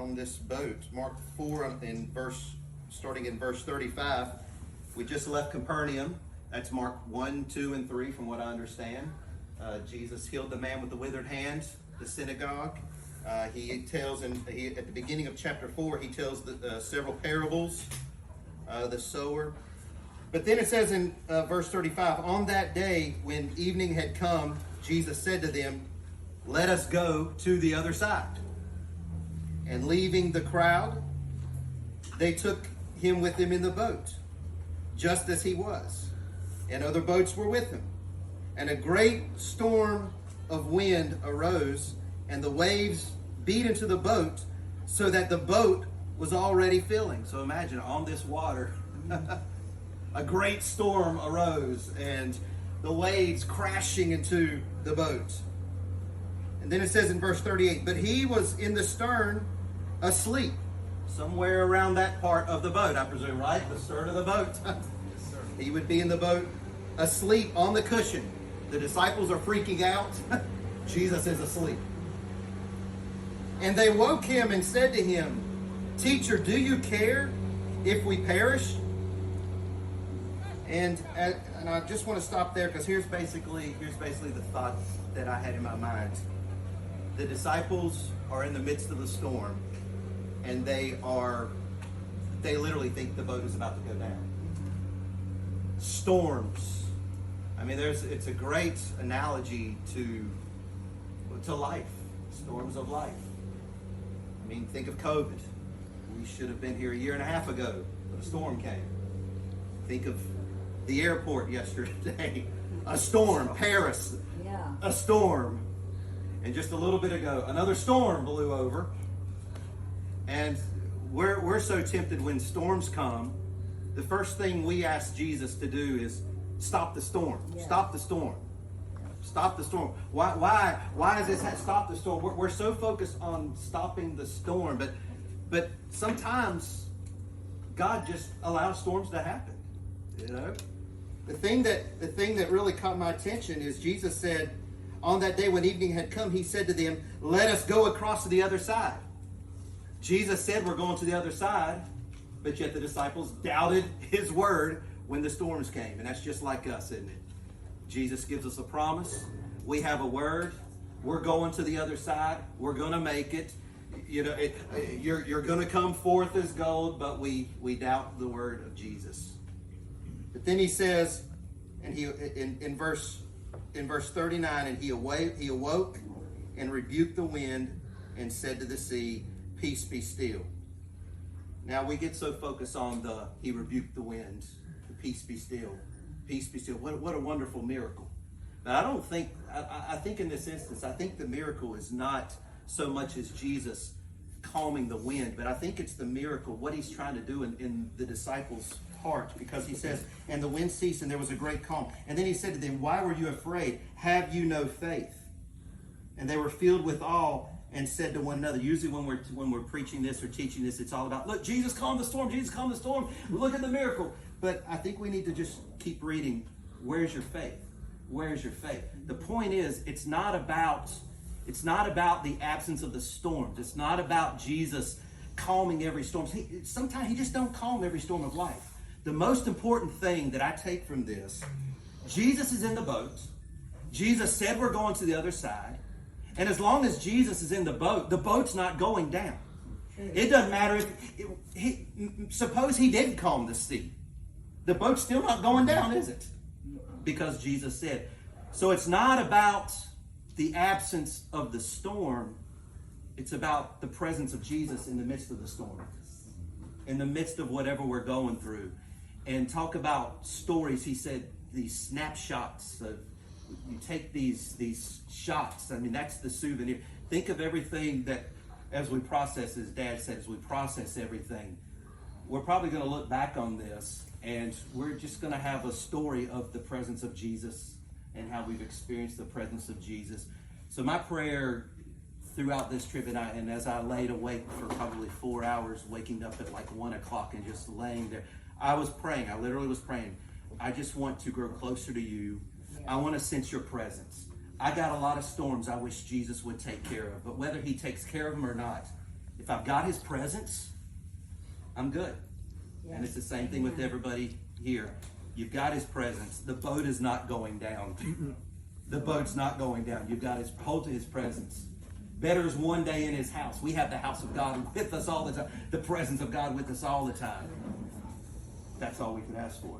on this boat. Mark 4 starting in verse 35. We just left Capernaum. That's Mark 1, 2, and 3 from what I understand. Jesus healed the man with the withered hand, the synagogue. He tells at the beginning of chapter 4, he tells several parables, the sower. But then it says in verse 35, on that day when evening had come, Jesus said to them, let us go to the other side. And leaving the crowd, they took him with them in the boat, just as he was. And other boats were with him. And a great storm of wind arose, and the waves beat into the boat, so that the boat was already filling. So imagine on this water, a great storm arose, and the waves crashing into the boat. And then it says in verse 38, but he was in the stern asleep, somewhere around that part of the boat, I presume, right? The stern of the boat. He would be in the boat asleep on the cushion. The disciples are freaking out. Jesus is asleep. And they woke him and said to him, teacher, do you care if we perish? And I just want to stop there, because here's basically the thought that I had in my mind. The disciples are in the midst of the storm, and they literally think the boat is about to go down. Storms. I mean, it's a great analogy to life. Storms of life. I mean, think of COVID. We should have been here a year and a half ago, but a storm came. Think of the airport yesterday. A storm. Paris. Yeah. A storm. And just a little bit ago, another storm blew over. And we're so tempted when storms come. The first thing we ask Jesus to do is stop the storm. Yeah. Stop the storm. Stop the storm. Why is this stop the storm? We're so focused on stopping the storm, but sometimes God just allows storms to happen. You know? The thing that really caught my attention is Jesus said, on that day when evening had come, he said to them, let us go across to the other side. Jesus said we're going to the other side, but yet the disciples doubted his word when the storms came. And that's just like us, isn't it? Jesus gives us a promise. We have a word. We're going to the other side. We're going to make it. You know, you're going to come forth as gold, but we doubt the word of Jesus. But then he says, and he in verse 39, and he awoke and rebuked the wind and said to the sea, peace be still. Now we get so focused on he rebuked the wind, the peace be still. Peace be still. What a wonderful miracle. But I think in this instance, I think the miracle is not so much as Jesus calming the wind, but I think it's the miracle, what he's trying to do in the disciples' heart, because he says, and the wind ceased and there was a great calm. And then he said to them, why were you afraid? Have you no faith? And they were filled with awe and said to one another. Usually when we're preaching this or teaching this, it's all about, look, Jesus calmed the storm. Jesus calmed the storm. Look at the miracle. But I think we need to just keep reading. Where's your faith? Where's your faith? The point is, it's not about the absence of the storms. It's not about Jesus calming every storm. Sometimes he just don't calm every storm of life. The most important thing that I take from this, Jesus is in the boat. Jesus said we're going to the other side. And as long as Jesus is in the boat's not going down. It doesn't matter suppose he didn't calm the sea. The boat's still not going down, is it? Because Jesus said. So it's not about the absence of the storm. It's about the presence of Jesus in the midst of the storm. In the midst of whatever we're going through. And talk about stories. He said these snapshots of, you take these shots. I mean, that's the souvenir. Think of everything that, as we process, as Dad said, as we process everything, we're probably going to look back on this and we're just going to have a story of the presence of Jesus and how we've experienced the presence of Jesus. So my prayer throughout this trip, and as I laid awake for probably 4 hours, waking up at like 1 o'clock and just laying there, I was praying. I literally was praying. I just want to grow closer to you. I want to sense your presence. I got a lot of storms I wish Jesus would take care of, but whether he takes care of them or not, if If I've got his presence, I'm good. And it's the same thing with everybody here. You've got his presence. The boat is not going down. The boat's not going down. You've got his, hold to his presence. Better is one day in his house. We have the house of God with us all the time. The presence of God with us all the time. That's all we could ask for.